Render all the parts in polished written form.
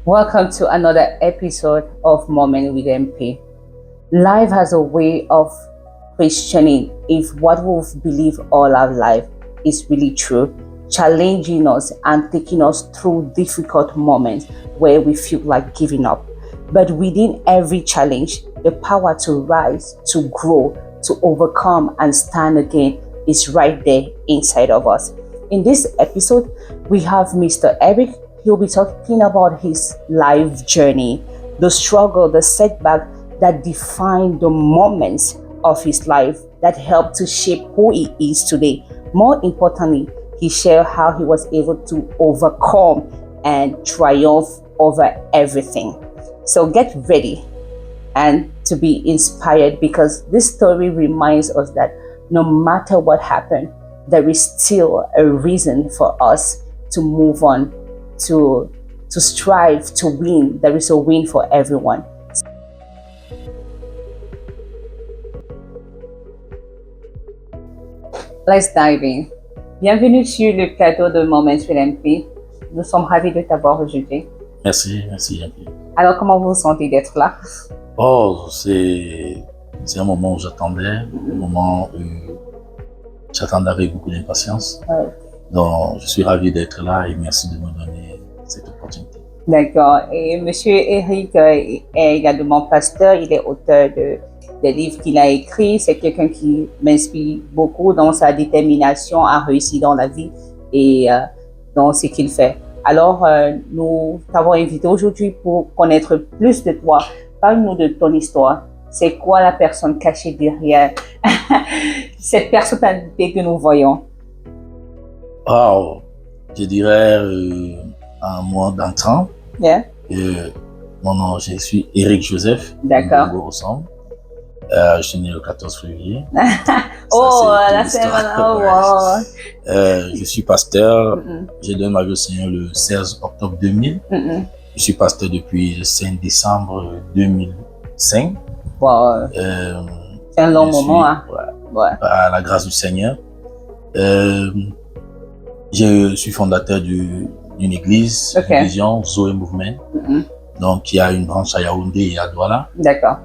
Welcome to another episode of Moment with MP. Life has a way of questioning if what we've believed all our life is really true, challenging us and taking us through difficult moments where we feel like giving up. But within every challenge, the power to rise, to grow, to overcome and stand again is right there inside of us. In this episode, we have Mr. Eric. He'll be talking about his life journey, the struggle, the setback that defined the moments of his life that helped to shape who he is today. More importantly, he shared how he was able to overcome and triumph over everything. So get ready and to be inspired, because this story reminds us that no matter what happened, there is still a reason for us to move on, to strive, to win. There is a win for everyone. Let's dive in. Bienvenue sur le plateau de Moments with MP. Nous sommes ravis de t'avoir aujourd'hui. Merci. Alors, comment vous vous sentez d'être là? Oh, c'est un moment où j'attendais, un moment où j'attendais avec beaucoup d'impatience. Ouais. Donc, je suis ravi d'être là et merci de me donner cette opportunité. D'accord. Et Monsieur Eric est également pasteur. Il est auteur des livres qu'il a écrits. C'est quelqu'un qui m'inspire beaucoup dans sa détermination à réussir dans la vie et dans ce qu'il fait. Alors, nous t'avons invité aujourd'hui pour connaître plus de toi. Parle-nous de ton histoire. C'est quoi la personne cachée derrière cette personnalité que nous voyons? Wow, je dirais en mot d'entrant. Yeah. Mon nom, je suis Eric Joseph. D'accord. Je suis né le 14 février. Oh, la Saint-Valentin, wow. Je suis pasteur. J'ai donné ma vie au Seigneur le 16 octobre 2000. Je suis pasteur depuis le 5 décembre 2005. Wow. C'est un long moment. Hein? Ouais. Par la grâce du Seigneur. Je suis fondateur d'une église, une vision, Zoé Movement. Donc, il y a une branche à Yaoundé et à Douala. D'accord.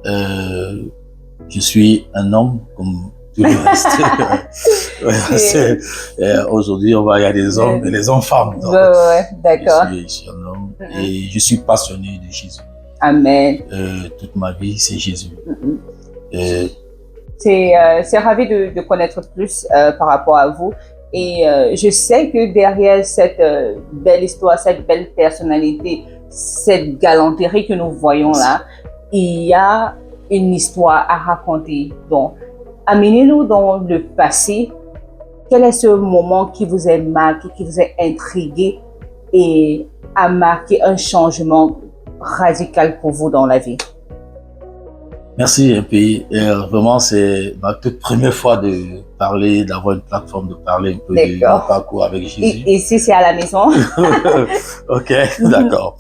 Je suis un homme comme tout le reste. Aujourd'hui, on va y aller des hommes et les hommes-femmes. D'accord. Je suis un homme et je suis passionné de Jésus. Amen. Toute ma vie, c'est Jésus. C'est ravi de connaître plus par rapport à vous. Et je sais que derrière cette belle histoire, cette belle personnalité, cette galanterie que nous voyons là, il y a une histoire à raconter. Donc, amenez-nous dans le passé. Quel est ce moment qui vous a marqué, qui vous a intrigué et a marqué un changement radical pour vous dans la vie? Merci, MP. Vraiment, c'est ma toute première fois de parler, d'avoir une plateforme, de parler un peu de mon parcours avec Jésus. Et ici, c'est à la maison. Ok, d'accord.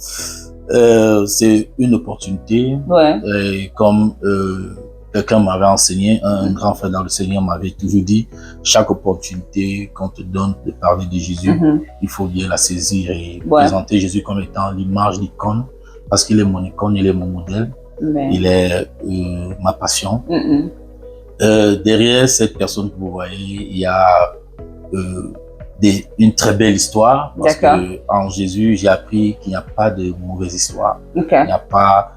C'est une opportunité. Ouais. Et comme quelqu'un m'avait enseigné, un grand frère dans le Seigneur m'avait toujours dit, chaque opportunité qu'on te donne de parler de Jésus, il faut bien la saisir et présenter Jésus comme étant l'image, l'icône, parce qu'il est mon icône, il est mon modèle. Il est ma passion. Derrière cette personne que vous voyez, il y a une très belle histoire. Parce que en Jésus, j'ai appris qu'il n'y a pas de mauvaise histoire. Il n'y a pas,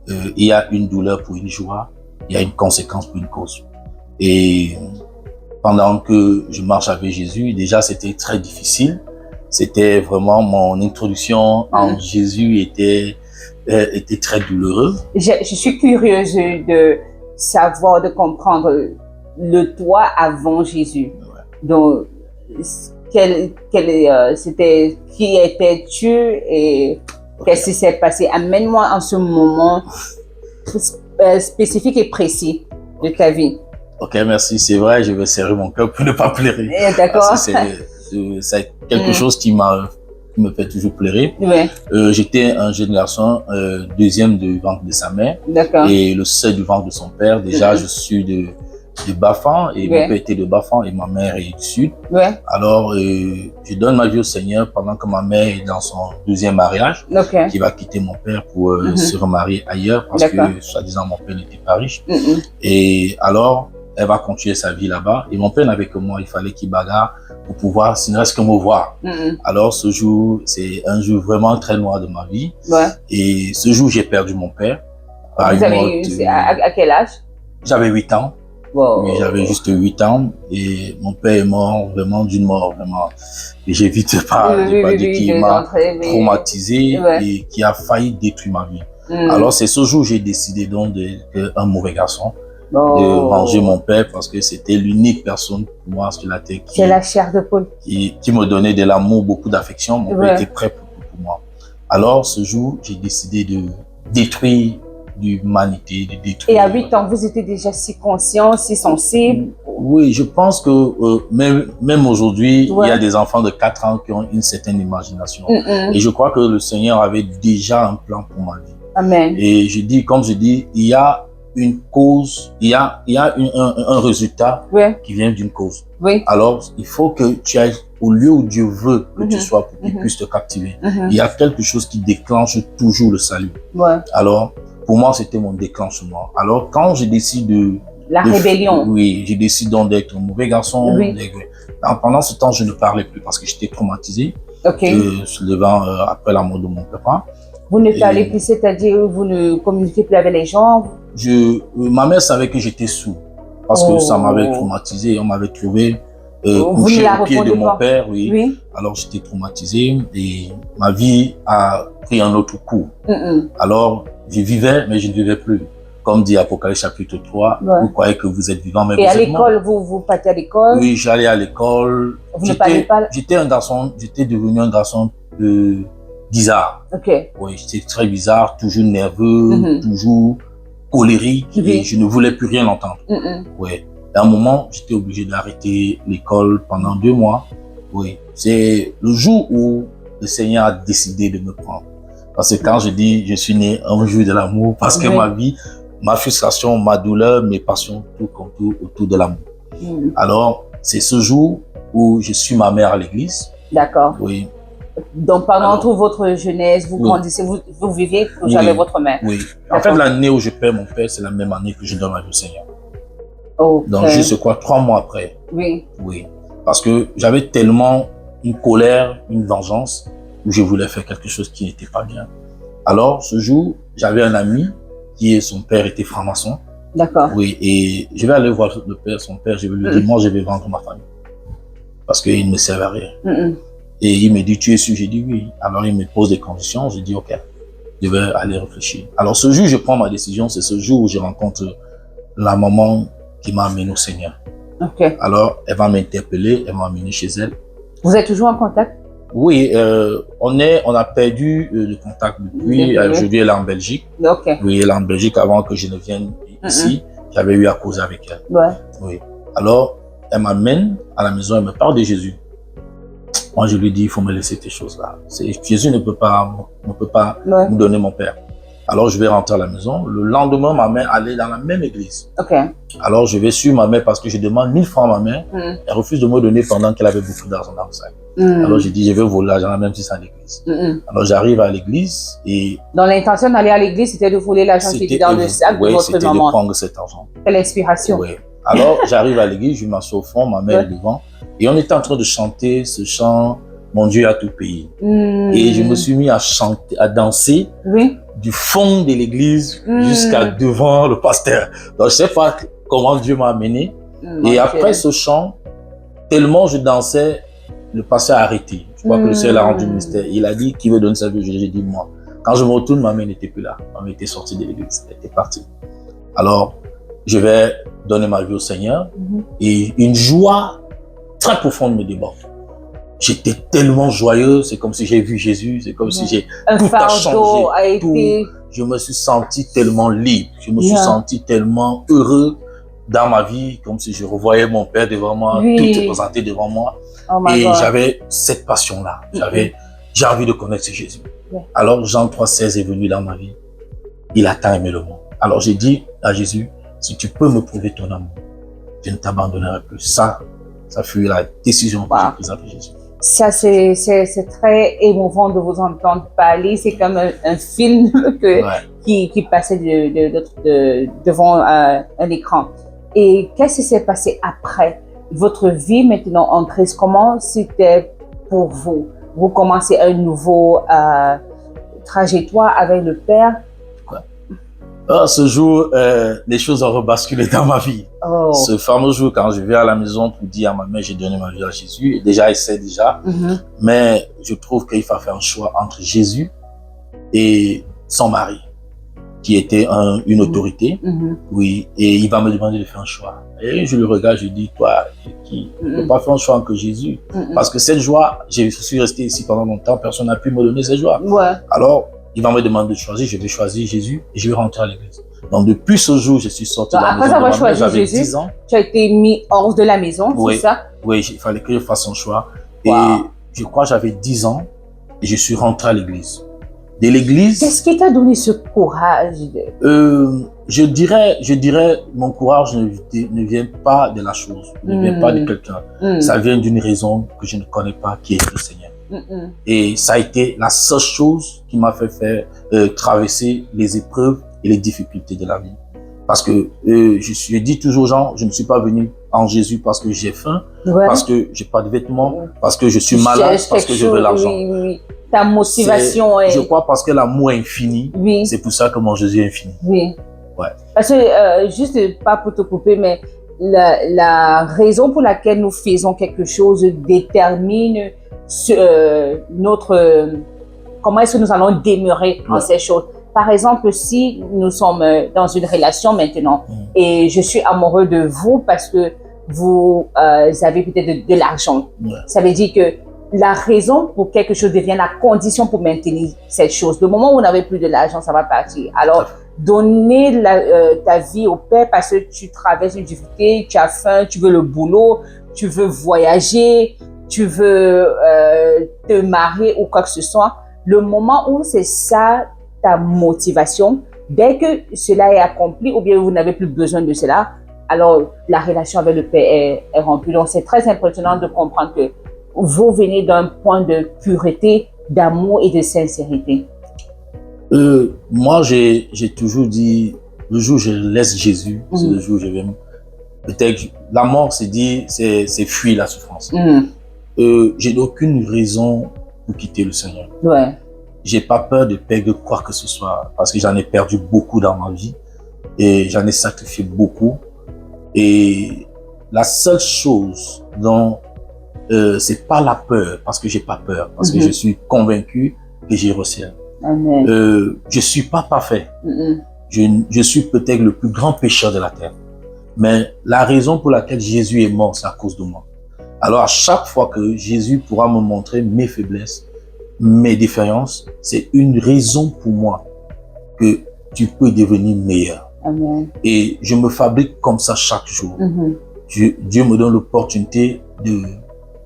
il y a une douleur pour une joie. Il y a une conséquence pour une cause. Et pendant que je marche avec Jésus, déjà c'était très difficile. C'était vraiment mon introduction en Jésus était très douloureux. Je suis curieuse de savoir, de comprendre le toi avant Jésus. Donc, c'était qui étais-tu et qu'est-ce qui s'est passé? Amène-moi en ce moment spécifique et précis de ta vie. Ok, merci. C'est vrai, je vais serrer mon cœur pour ne pas pleurer. D'accord. C'est quelque chose qui me fait toujours pleurer. Ouais. J'étais un jeune garçon, deuxième du ventre de sa mère. D'accord. Et le seul du ventre de son père. Déjà, je suis de Bafan et mon père était de Bafan et ma mère est du Sud. Alors, je donne ma vie au Seigneur pendant que ma mère est dans son deuxième mariage, qui va quitter mon père pour se remarier ailleurs parce que, soi-disant, mon père n'était pas riche. Et alors, elle va continuer sa vie là-bas. Et mon père n'avait que moi, il fallait qu'il bagarre pour pouvoir, s'il ne reste que me voir. Alors, ce jour, c'est un jour vraiment très noir de ma vie. Et ce jour, j'ai perdu mon père. Vous avez eu, à quel âge? J'avais 8 ans. Wow. Oui, j'avais juste 8 ans et mon père est mort vraiment d'une mort vraiment. Et j'évite pas de dire qu'il m'a traumatisé et qui a failli détruire ma vie. Alors c'est ce jour où j'ai décidé donc un mauvais garçon de venger mon père parce que c'était l'unique personne pour moi sur la terre c'est la chair de poule qui me donnait de l'amour, beaucoup d'affection. Mon père était prêt pour moi. Alors ce jour, j'ai décidé de détruire l'humanité, de détruire. Et à 8 ans, vous étiez déjà si conscient, si sensible? Oui, je pense que même aujourd'hui, il y a des enfants de 4 ans qui ont une certaine imagination. Et je crois que le Seigneur avait déjà un plan pour ma vie. Amen. Et je dis, comme je dis, il y a une cause, il y a un résultat qui vient d'une cause. Alors, il faut que tu ailles au lieu où Dieu veut que tu sois pour qu'il puisse te captiver. Il y a quelque chose qui déclenche toujours le salut. Alors, pour moi, c'était mon déclenchement. Alors, quand je décide de... La rébellion. Oui, je décide donc d'être un mauvais garçon. Alors, pendant ce temps, je ne parlais plus parce que j'étais traumatisé. Se levant après la mort de mon papa. Vous ne parlez plus, c'est-à-dire vous ne communiquez plus avec les gens? Ma mère savait que j'étais sourd parce que ça m'avait traumatisé. On m'avait trouvé couché au pied de mon père. Alors, j'étais traumatisé et ma vie a pris un autre cours. Alors, je vivais, mais je ne vivais plus. Comme dit Apocalypse chapitre 3, vous croyez que vous êtes vivant, mais vous êtes mort. Et à l'école, vous partez à l'école? Oui, j'allais à l'école. Vous ne parlez pas? J'étais devenu un garçon bizarre. Oui, j'étais très bizarre, toujours nerveux, toujours colérique, et je ne voulais plus rien entendre. Et à un moment, j'étais obligé d'arrêter l'école pendant 2 mois. Oui, c'est le jour où le Seigneur a décidé de me prendre. Parce que quand je dis, je suis né un jour de l'amour, parce que ma vie, ma frustration, ma douleur, mes passions, tout contourne autour de l'amour. Alors, c'est ce jour où je suis ma mère à l'église. D'accord. Oui. Donc, pendant toute votre jeunesse, vous grandissez, vous viviez toujours avec votre mère. Oui. En fait, l'année où je perds mon père, c'est la même année que je donne ma vie au Seigneur. Donc, je crois 3 mois après. Oui. Parce que j'avais tellement une colère, une vengeance, où je voulais faire quelque chose qui n'était pas bien. Alors, ce jour, j'avais un ami son père était franc-maçon. D'accord. Oui, et je vais aller voir son père, je vais lui dire, moi, je vais vendre ma famille. Parce qu'il ne me servait à rien. Et il me dit, tu es sûr? J'ai dit oui. Alors, il me pose des conditions, je dis, ok, je vais aller réfléchir. Alors, ce jour, je prends ma décision, c'est ce jour où je rencontre la maman qui m'a amené au Seigneur. Alors, elle va m'interpeller, elle m'a amené chez elle. Vous êtes toujours en contact? Oui, on a perdu le contact depuis. Aujourd'hui, elle est en Belgique. Oui, elle est en Belgique avant que je ne vienne ici. J'avais eu à causer avec elle. Oui. Alors, elle m'amène à la maison, elle me parle de Jésus. Moi, je lui dis, il faut me laisser ces choses-là. Jésus ne peut pas me donner mon père. Alors, je vais rentrer à la maison. Le lendemain, ma mère allait dans la même église. Alors, je vais suivre ma mère parce que je demande 1000 francs à ma mère. Elle refuse de me donner pendant qu'elle avait beaucoup d'argent dans le sac. Alors, j'ai dit, je vais voler l'argent, même si c'est à l'église. Alors, j'arrive à l'église et... Donc, l'intention d'aller à l'église, c'était de voler l'argent qui était dans le sac de votre maman. Oui, c'était de prendre cet argent. Quelle inspiration. Oui. Alors, j'arrive à l'église, je m'assois au fond, ma mère est devant. Et on était en train de chanter ce chant, Mon Dieu a tout payé. Et je me suis mis à chanter, à danser du fond de l'église jusqu'à devant le pasteur. Donc, je ne sais pas comment Dieu m'a amené. Et après ce chant, tellement je dansais, le pasteur a arrêté. Je crois que le Seigneur a rendu le mystère. Il a dit, qui veut donner sa vie? J'ai dit, moi. Quand je me retourne, ma mère n'était plus là. Ma mère était sortie de l'église. Elle était partie. Alors, je vais donner ma vie au Seigneur. Et une joie très profonde me déborde. J'étais tellement joyeux. C'est comme si j'ai vu Jésus. C'est comme si tout a changé. Je me suis senti tellement libre. Je me suis senti tellement heureux dans ma vie. Comme si je revoyais mon père devant moi. Tout est présenté devant moi. Et j'avais cette passion-là. J'ai envie de connaître ce Jésus. Alors, Jean 3,16 est venu dans ma vie. Il a tant aimé le monde. Alors, j'ai dit à Jésus, si tu peux me prouver ton amour, je ne t'abandonnerai plus. Ça fut la décision que j'ai prise avec Jésus. Ça, c'est très émouvant de vous entendre parler. C'est comme un film qui passait devant un écran. Et qu'est-ce qui s'est passé après? Votre vie maintenant en Christ, comment c'était pour vous? Vous commencez un nouveau trajectoire avec le Père. Ce jour, les choses ont rebasculé dans ma vie. Ce fameux jour, quand je vais à la maison pour dire à ma mère, j'ai donné ma vie à Jésus. Et déjà, elle sait déjà. Mais je trouve qu'il faut faire un choix entre Jésus et son mari, qui était une autorité. Oui, et il va me demander de faire un choix. Et je le regarde, je dis, toi, qui ne peux pas faire un choix entre Jésus. Parce que cette joie, je suis resté ici pendant longtemps, personne n'a pu me donner cette joie. Alors, il va me demander de choisir, je vais choisir Jésus et je vais rentrer à l'église. Donc, depuis ce jour, je suis sorti de la maison de ma mère, j'avais 10 ans. Tu as été mis hors de la maison, c'est ça? Oui, il fallait que je fasse un choix. Et je crois que j'avais 10 ans et je suis rentré à l'église. De l'église... Qu'est-ce qui t'a donné ce courage? Je dirais, mon courage ne vient pas de la chose, ne vient pas de quelqu'un. Ça vient d'une raison que je ne connais pas, qui est le Seigneur. Et ça a été la seule chose qui m'a fait faire traverser les épreuves et les difficultés de la vie. Parce que je dis toujours aux gens, je ne suis pas venu en Jésus parce que j'ai faim, parce que j'ai pas de vêtements, parce que je suis malade, parce que je veux l'argent. Ta motivation est... Je crois parce que l'amour est infini, c'est pour ça que mon Jésus est infini. Parce que, juste pas pour te couper, mais la raison pour laquelle nous faisons quelque chose détermine comment est-ce que nous allons demeurer dans ces choses. Par exemple, si nous sommes dans une relation maintenant et je suis amoureux de vous parce que vous avez peut-être de l'argent, ça veut dire que la raison pour quelque chose devient la condition pour maintenir cette chose. Le moment où vous n'avez plus de l'argent, ça va partir. Alors, donner ta vie au Père parce que tu traverses une difficulté, tu as faim, tu veux le boulot, tu veux voyager, tu veux te marier ou quoi que ce soit. Le moment où c'est ça ta motivation, dès que cela est accompli ou bien vous n'avez plus besoin de cela, alors la relation avec le Père est remplie. Donc, c'est très impressionnant de comprendre que vous venez d'un point de pureté, d'amour et de sincérité. Moi, j'ai toujours dit, le jour où je laisse Jésus, c'est le jour où je vais... Peut-être la mort, c'est fuir la souffrance. J'ai aucune raison pour quitter le Seigneur. J'ai pas peur de perdre quoi que ce soit, parce que j'en ai perdu beaucoup dans ma vie et j'en ai sacrifié beaucoup. Et la seule chose dont c'est pas la peur, parce que j'ai pas peur, parce que je suis convaincu que j'irai au ciel. Je suis pas parfait. Je suis peut-être le plus grand pécheur de la terre. Mais la raison pour laquelle Jésus est mort, c'est à cause de moi. Alors à chaque fois que Jésus pourra me montrer mes faiblesses, mes différences, c'est une raison pour moi que tu peux devenir meilleur. Et je me fabrique comme ça chaque jour. Dieu me donne l'opportunité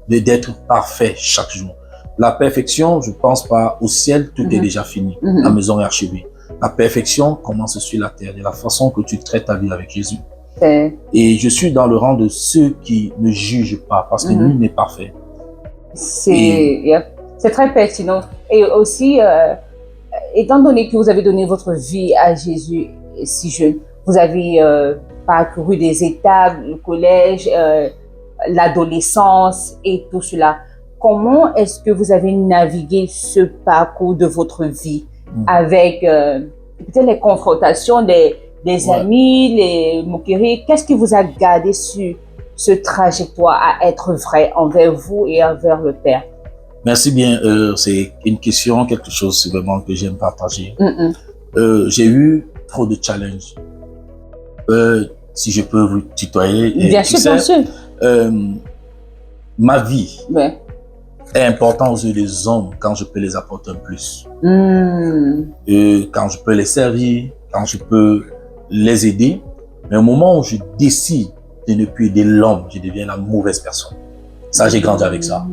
d'être parfait chaque jour. La perfection, je pense pas au ciel, tout est déjà fini. La maison est achevée. La perfection commence sur la terre, de la façon que tu traites ta vie avec Jésus. Et je suis dans le rang de ceux qui ne jugent pas, parce que nul n'est parfait. C'est très pertinent. Et aussi, étant donné que vous avez donné votre vie à Jésus si jeune, vous avez parcouru des étapes, le collège, l'adolescence et tout cela. Comment est-ce que vous avez navigué ce parcours de votre vie avec peut-être les confrontations des amis, les moqueries? Qu'est-ce qui vous a gardé sur ce trajectoire à être vrai envers vous et envers le Père? Merci bien. C'est une question, quelque chose vraiment que j'aime partager. J'ai eu trop de challenges. Si je peux vous tutoyer. Bien sûr, bien sûr. Ma vie est importante aux yeux des hommes quand je peux les apporter un plus. Quand je peux les servir, quand je peux les aider. Mais au moment où je décide de ne plus aider l'homme, je deviens la mauvaise personne. Ça, j'ai grandi avec ça.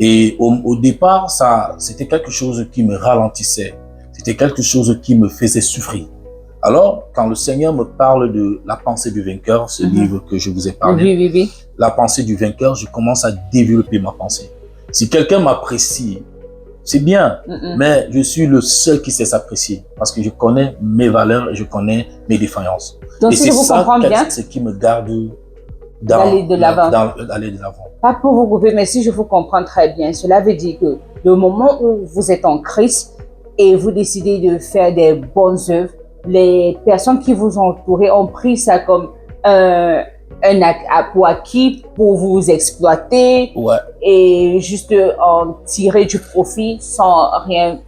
Et au départ, c'était quelque chose qui me ralentissait. C'était quelque chose qui me faisait souffrir. Alors, quand le Seigneur me parle de la pensée du vainqueur, ce livre que je vous ai parlé, la pensée du vainqueur, je commence à développer ma pensée. Si quelqu'un m'apprécie, c'est bien, mais je suis le seul qui sait s'apprécier parce que je connais mes valeurs et je connais mes défaillances. Donc, et si je vous comprends bien, c'est ce qui me garde d'aller de l'avant. Pas pour vous couper, mais si je vous comprends très bien, cela veut dire que le moment où vous êtes en Christ et vous décidez de faire des bonnes œuvres, les personnes qui vous ont entouré ont pris ça comme un acte pour acquis pour vous exploiter et juste en tirer du profit sans rien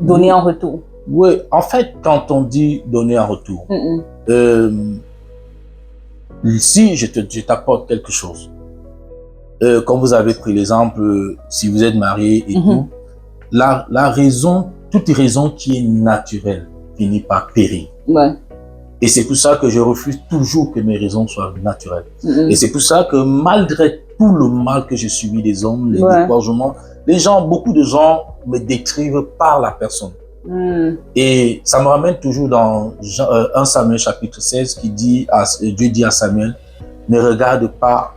donner en retour. Oui, en fait, quand on dit donner en retour, si je t'apporte quelque chose, comme vous avez pris l'exemple, si vous êtes marié et tout, la raison, toute raison qui est naturelle finit par périr. Et c'est pour ça que je refuse toujours que mes raisons soient naturelles. Et c'est pour ça que malgré tout le mal que j'ai subi des hommes, les découragements, beaucoup de gens me décrivent par la personne. Et ça me ramène toujours dans 1 Samuel chapitre 16 qui dit, Dieu dit à Samuel, ne regarde pas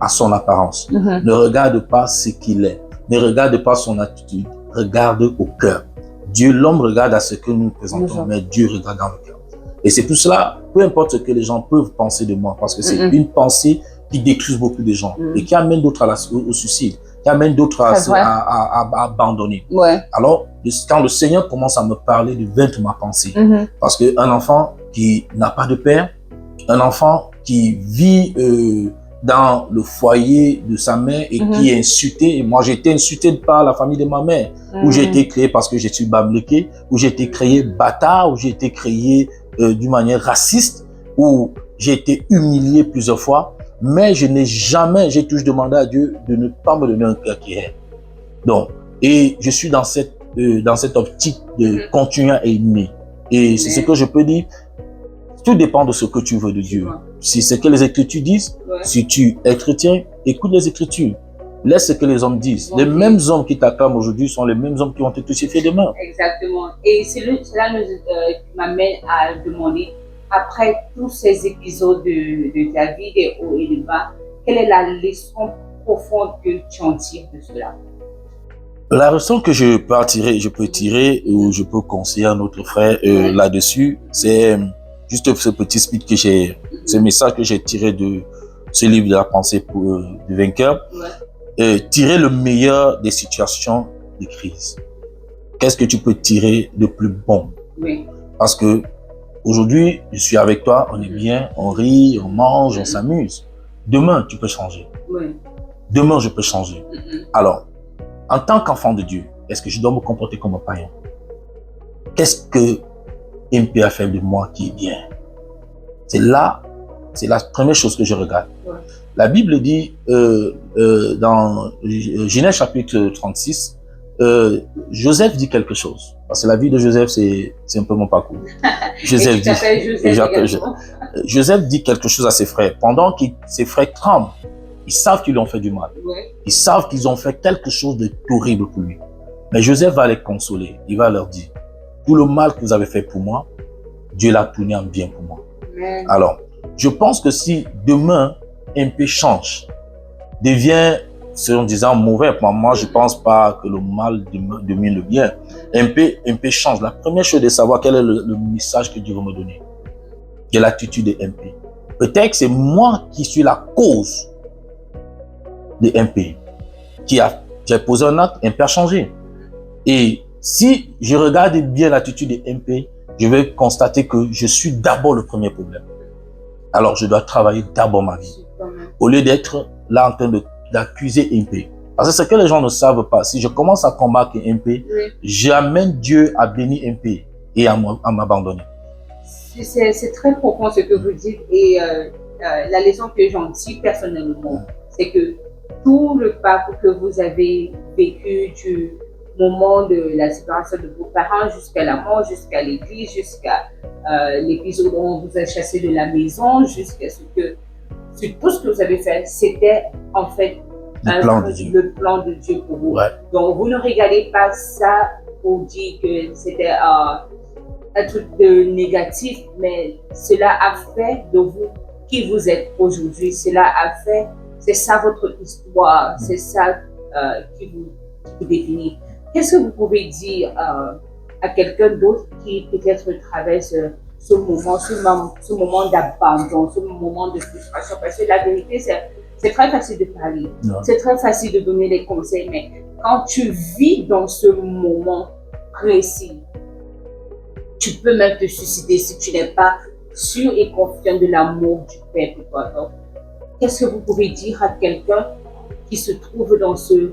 à son apparence, ne regarde pas ce qu'il est, ne regarde pas son attitude, regarde au cœur. Dieu, l'homme regarde à ce que nous présentons, mais Dieu regarde dans le cœur. Et c'est pour cela, peu importe ce que les gens peuvent penser de moi, parce que c'est une pensée qui décruse beaucoup de gens et qui amène d'autres au suicide, qui amène d'autres à abandonner. Alors, quand le Seigneur commence à me parler de vaincre ma pensée, parce qu'un enfant qui n'a pas de père, un enfant qui vit dans le foyer de sa mère et qui est insulté, et moi j'ai été insulté par la famille de ma mère, où j'ai été créé parce que je suis bamleké, où j'ai été créé bâtard, où j'ai été créé d'une manière raciste, où j'ai été humilié plusieurs fois, mais je n'ai jamais, j'ai toujours demandé à Dieu de ne pas me donner un cœur qui est. Donc, et je suis dans cette optique de continuer à aimer. Et c'est ce que je peux dire, tout dépend de ce que tu veux de Dieu. Si c'est ce que les Écritures disent, si tu es chrétien, écoute les Écritures. Laisse ce que les hommes disent. Les mêmes hommes qui t'acclament aujourd'hui sont les mêmes hommes qui vont te crucifier demain. Exactement. Et cela nous m'amène à demander, après tous ces épisodes de ta vie, des hauts et des bas, quelle est la leçon profonde que tu en tires de cela? La leçon que je peux tirer ou je peux conseiller à un autre frère là-dessus, c'est juste ce petit speech que j'ai, ce message que j'ai tiré de ce livre de la pensée du vainqueur. Tirer le meilleur des situations de crise. Qu'est-ce que tu peux tirer de plus bon? Parce que aujourd'hui, je suis avec toi, on est bien, on rit, on mange, on s'amuse. Demain, tu peux changer. Demain, je peux changer. Alors, en tant qu'enfant de Dieu, est-ce que je dois me comporter comme un païen? Qu'est-ce que MP a fait de moi qui est bien? C'est la première chose que je regarde. La Bible dit dans Genèse chapitre 36, Joseph dit quelque chose. Parce que la vie de Joseph, c'est un peu mon parcours. Joseph dit quelque chose à ses frères. Pendant que ses frères tremblent, ils savent qu'ils lui ont fait du mal. Ils savent qu'ils ont fait quelque chose de horrible pour lui. Mais Joseph va les consoler. Il va leur dire, tout le mal que vous avez fait pour moi, Dieu l'a tourné en bien pour moi. Alors, je pense que si demain, MP change, devient, en disant mauvais, moi je pense pas que le mal domine le bien. MP change. La première chose de savoir quel est le message que Dieu veut me donner. Quelle est l'attitude de MP. Peut-être que c'est moi qui suis la cause de MP. J'ai posé un acte, MP a changé. Et si je regarde bien l'attitude de MP, je vais constater que je suis d'abord le premier problème. Alors je dois travailler d'abord ma vie. Au lieu d'être là en train d'accuser MP. Parce que ce que les gens ne savent pas, si je commence à combattre MP, j'amène Dieu à bénir MP et à m'abandonner. C'est très profond ce que vous dites et la leçon que j'en tire personnellement, c'est que tout le parcours que vous avez vécu du moment de la séparation de vos parents jusqu'à la mort, jusqu'à l'église, jusqu'à l'épisode où on vous a chassé de la maison, jusqu'à sur tout ce que vous avez fait, c'était en fait le plan de Dieu pour vous. Donc vous ne regardez pas ça pour dire que c'était un truc de négatif, mais cela a fait de vous qui vous êtes aujourd'hui. Cela a fait, c'est ça votre histoire, c'est ça qui vous définit. Qu'est-ce que vous pouvez dire à quelqu'un d'autre qui peut-être traverse ce moment d'abandon, ce moment de frustration? Parce que la vérité, c'est très facile de parler, c'est très facile de donner des conseils, mais quand tu vis dans ce moment précis, tu peux même te suicider si tu n'es pas sûr et confiant de l'amour du Père pour toi. Donc, qu'est-ce que vous pouvez dire à quelqu'un qui se trouve dans ce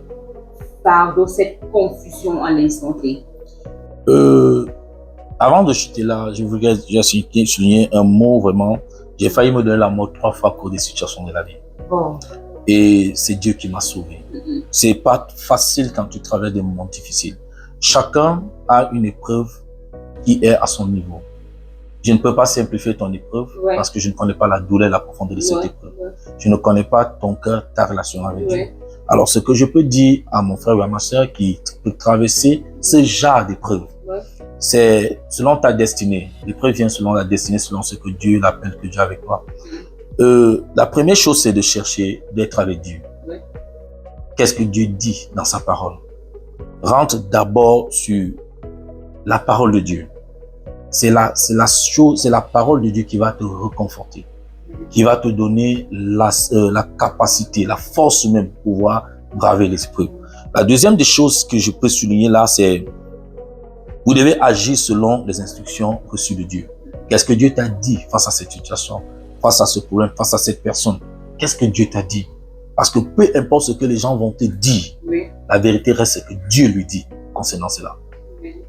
fardeau, cette confusion à l'instant T? Avant de chuter là, je voudrais souligner un mot vraiment. J'ai failli me donner la mort 3 fois pour des situations de la vie. Bon. Et c'est Dieu qui m'a sauvé. C'est pas facile quand tu traverses des moments difficiles. Chacun a une épreuve qui est à son niveau. Je ne peux pas simplifier ton épreuve parce que je ne connais pas la douleur, la profondeur de cette épreuve. Je ne connais pas ton cœur, ta relation avec Dieu. Alors, ce que je peux dire à mon frère ou à ma soeur qui peut traverser ce genre d'épreuve, c'est selon ta destinée. L'épreuve vient selon la destinée, selon ce que Dieu l'appelle, que Dieu a avec toi. La première chose, c'est de chercher d'être avec Dieu. Qu'est-ce que Dieu dit dans sa parole? Rentre d'abord sur la parole de Dieu. C'est la parole de Dieu qui va te reconforter, qui va te donner la capacité, la force même pour pouvoir braver l'esprit. La deuxième des choses que je peux souligner là, c'est vous devez agir selon les instructions reçues de Dieu. Qu'est-ce que Dieu t'a dit face à cette situation, face à ce problème, face à cette personne? Qu'est-ce que Dieu t'a dit? Parce que peu importe ce que les gens vont te dire, la vérité reste ce que Dieu lui dit concernant cela.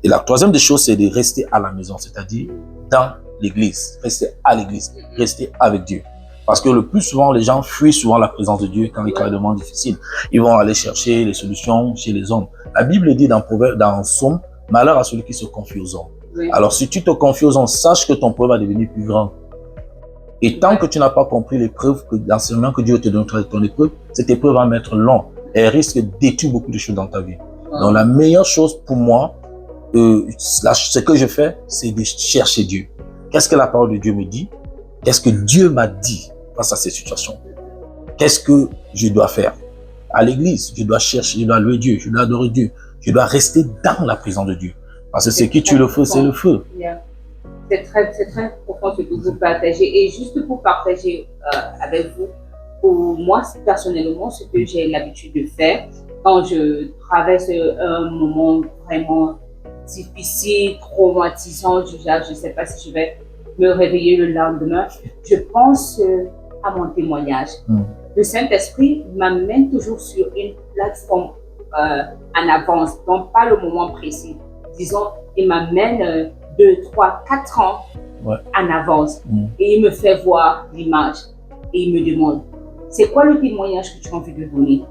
Et la troisième des choses, c'est de rester à la maison, c'est-à-dire dans l'église. Rester à l'église, rester avec Dieu. Parce que le plus souvent, les gens fuient souvent la présence de Dieu quand les cas deviennent difficiles. Ils vont aller chercher les solutions chez les hommes. La Bible dit dans Psaume, malheur à celui qui se confie aux hommes. Alors si tu te confies aux hommes, sache que ton problème va devenir plus grand. Et tant que tu n'as pas compris l'épreuve, l'enseignement que Dieu te donne dans ton épreuve, cette épreuve va mettre long et elle risque de détruire beaucoup de choses dans ta vie. Donc la meilleure chose pour moi, ce que je fais, c'est de chercher Dieu. Qu'est-ce que la parole de Dieu me dit? Qu'est-ce que Dieu m'a dit face à ces situations? Qu'est-ce que je dois faire? À l'église, je dois chercher, je dois louer Dieu, je dois adorer Dieu. Je dois rester dans la présence de Dieu. Parce que ce qui tue le feu, c'est le feu. C'est très profond ce que vous partagez. Et juste pour partager avec vous, pour moi, personnellement, ce que j'ai l'habitude de faire, quand je traverse un moment vraiment difficile, traumatisant, je ne sais pas si je vais me réveiller le lendemain, je pense à mon témoignage. Le Saint-Esprit m'amène toujours sur une plateforme en avance, donc pas le moment précis. Disons, il m'amène 2, 3, 4 ans en avance et il me fait voir l'image et il me demande, c'est quoi le témoignage que tu as envie de donner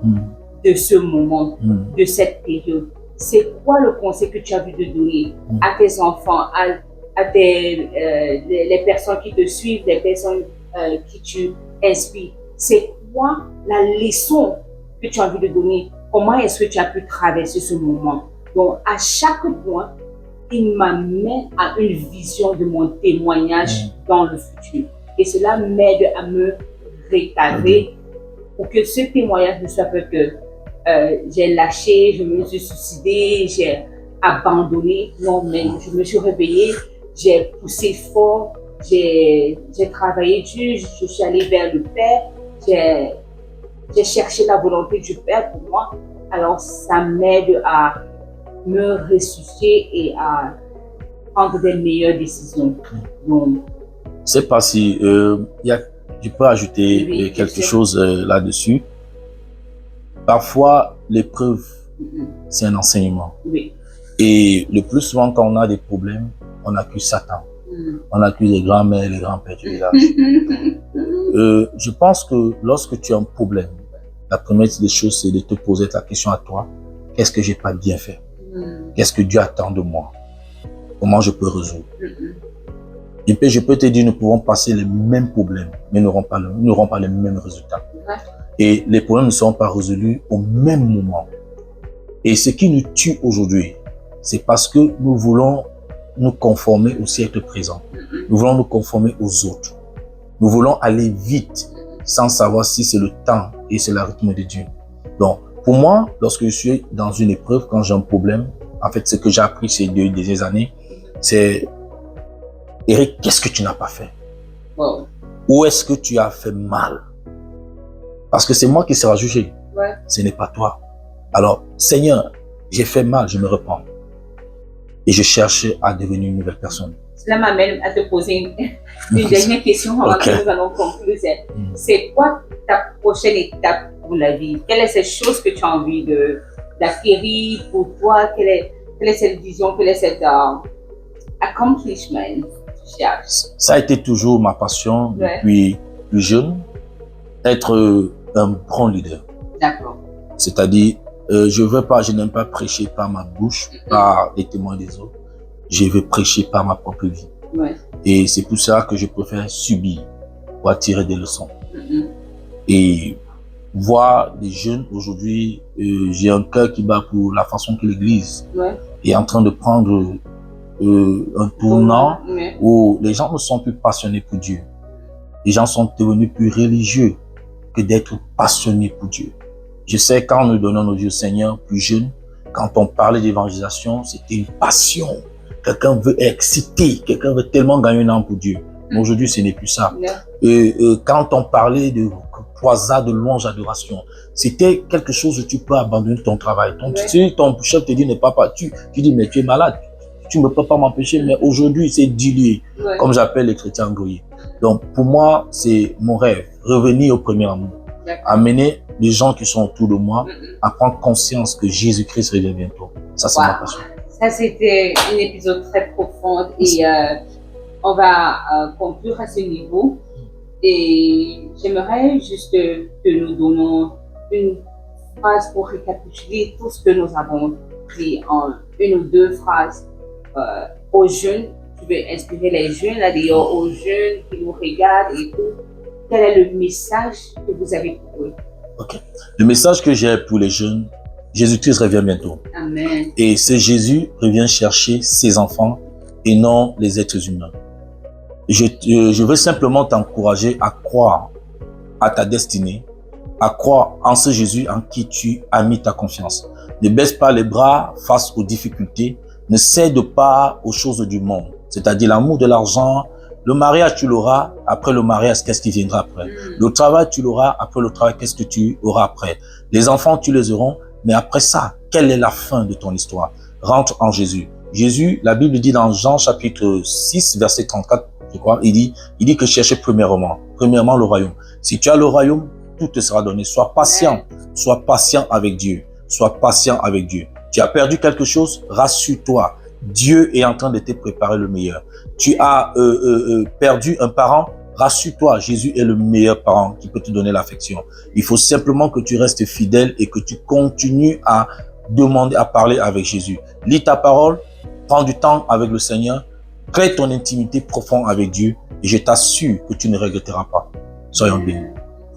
de ce moment, de cette période? C'est quoi le conseil que tu as envie de donner à tes enfants, à les personnes qui te suivent, les personnes qui tu inspires? C'est quoi la leçon que tu as envie de donner? Comment est-ce que tu as pu traverser ce moment? Donc, à chaque point, il m'amène à une vision de mon témoignage dans le futur. Et cela m'aide à me rétablir pour que ce témoignage ne soit pas que j'ai lâché, je me suis suicidée, j'ai abandonné. Non, mais je me suis réveillée, j'ai poussé fort, j'ai travaillé dur, je suis allée vers le Père, j'ai cherché la volonté du Père pour moi. Alors, ça m'aide à me ressusciter et à prendre des meilleures décisions. Donc, je ne sais pas si je peux ajouter quelque chose là-dessus. Parfois, l'épreuve, c'est un enseignement. Et le plus souvent, quand on a des problèmes, on accuse Satan. On accuse les grands-mères, les grands-pères du village. Je pense que lorsque tu as un problème, la première des choses, c'est de te poser la question à toi. Qu'est-ce que j'ai pas bien fait? Qu'est-ce que Dieu attend de moi? Comment je peux résoudre? Je peux te dire, nous pouvons passer les mêmes problèmes, mais nous n'aurons pas les mêmes résultats. Et les problèmes ne seront pas résolus au même moment. Et ce qui nous tue aujourd'hui, c'est parce que nous voulons nous conformer au siècle présent. Nous voulons nous conformer aux autres. Nous voulons aller vite sans savoir si c'est le temps et c'est le rythme de Dieu. Donc, pour moi, lorsque je suis dans une épreuve, quand j'ai un problème, en fait, ce que j'ai appris ces 2 dernières années, c'est Eric, qu'est-ce que tu n'as pas fait? Wow. Où est-ce que tu as fait mal? Parce que c'est moi qui sera jugé. Ouais. Ce n'est pas toi. Alors, Seigneur, j'ai fait mal, je me reprends. Et je cherche à devenir une nouvelle personne. Cela m'amène à te poser une dernière question avant que nous allons conclure. C'est quoi ta prochaine étape pour la vie? Quelle est cette chose que tu as envie d'acquérir pour toi? Quelle est cette vision? Quel est cet accomplishment que tu cherches? Ça a été toujours ma passion depuis plus jeune, être un bon leader. D'accord. C'est-à-dire, je n'aime pas prêcher par ma bouche, par les témoins des autres. Je veux prêcher par ma propre vie. Ouais. Et c'est pour ça que je préfère subir pour attirer des leçons. Et voir des jeunes aujourd'hui, j'ai un cœur qui bat pour la façon que l'Église est en train de prendre un tournant où les gens ne sont plus passionnés pour Dieu. Les gens sont devenus plus religieux que d'être passionnés pour Dieu. Je sais, quand nous donnons nos vies au Seigneur, plus jeunes, quand on parlait d'évangélisation, c'était une passion. Quelqu'un veut exciter, quelqu'un veut tellement gagner une âme pour Dieu. Mais aujourd'hui, ce n'est plus ça. Quand on parlait de croisade, de louange, d'adoration, c'était quelque chose où tu peux abandonner ton travail. Si ton chef te dit ne pas, tu dis mais tu es malade, tu ne peux pas m'empêcher. Mais aujourd'hui, c'est dilué, comme j'appelle les chrétiens brouillés. Donc pour moi, c'est mon rêve, revenir au premier amour, amener les gens qui sont autour de moi à prendre conscience que Jésus-Christ revient bientôt. Ça, c'est ma passion. Ça, c'était un épisode très profond et on va conclure à ce niveau. Et j'aimerais juste que nous donnons une phrase pour récapituler tout ce que nous avons pris en 1 ou 2 phrases aux jeunes. Tu veux inspirer les jeunes, là-dedans, aux jeunes qui nous regardent et tout. Quel est le message que vous avez pour eux? Okay. Le message que j'ai pour les jeunes, Jésus-Christ revient bientôt. Amen. Et c'est Jésus revient chercher ses enfants et non les êtres humains. Je veux simplement t'encourager à croire à ta destinée, à croire en ce Jésus en qui tu as mis ta confiance. Ne baisse pas les bras face aux difficultés, ne cède pas aux choses du monde, c'est-à-dire l'amour de l'argent. Le mariage, tu l'auras. Après le mariage, qu'est-ce qui viendra après? Le travail, tu l'auras. Après le travail, qu'est-ce que tu auras après? Les enfants, tu les auras. Mais après ça, quelle est la fin de ton histoire? Rentre en Jésus. Jésus, la Bible dit dans Jean chapitre 6, verset 34, je crois, il dit que cherchez premièrement le royaume. Si tu as le royaume, tout te sera donné. Sois patient avec Dieu. Sois patient avec Dieu. Tu as perdu quelque chose, rassure-toi. Dieu est en train de te préparer le meilleur. Tu as perdu un parent, rassure-toi, Jésus est le meilleur parent qui peut te donner l'affection. Il faut simplement que tu restes fidèle et que tu continues à demander, à parler avec Jésus. Lis ta parole, prends du temps avec le Seigneur, crée ton intimité profonde avec Dieu et je t'assure que tu ne regretteras pas. Soyons bénis.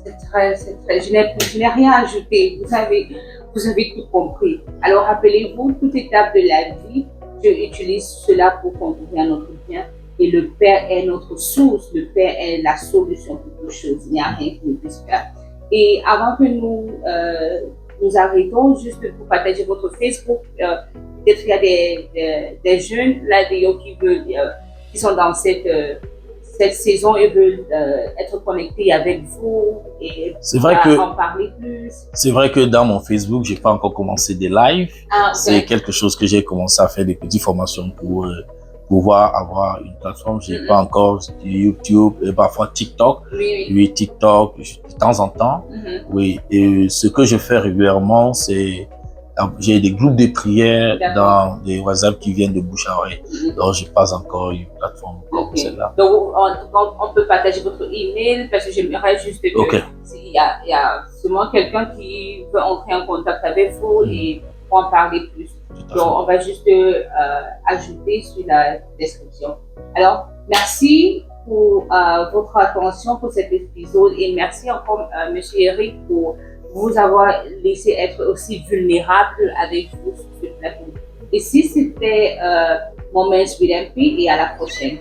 Je n'ai rien à ajouter. Vous avez tout compris. Alors rappelez-vous, toute étape de la vie, Dieu utilise cela pour conduire à notre bien. Et le Père est notre source. Le Père est la solution pour toutes choses. Il n'y a rien qui ne puisse faire. Et avant que nous arrêtons, juste pour partager votre Facebook, peut-être qu'il y a des jeunes là qui sont dans cette saison et veulent être connectés avec vous et en parler plus. C'est vrai que dans mon Facebook, j'ai pas encore commencé des lives. Ah, okay. C'est quelque chose que j'ai commencé à faire des petites formations pour pouvoir avoir une plateforme. J'ai pas encore YouTube et parfois TikTok. Oui, TikTok de temps en temps. Oui, et ce que je fais régulièrement, c'est j'ai des groupes de prières dans des WhatsApp qui viennent de bouche à oreille. Donc, je n'ai pas encore une plateforme comme celle-là. Donc, on peut partager votre email parce que j'aimerais juste que s'il y a seulement quelqu'un qui veut entrer en contact avec vous et pour en parler plus. Donc, on va juste ajouter sur la description. Alors, merci pour votre attention pour cet épisode et merci encore, Monsieur Eric, pour vous avoir laissé être aussi vulnérable avec vous sur ce plateau. Et si c'était Moments with MP et à la prochaine.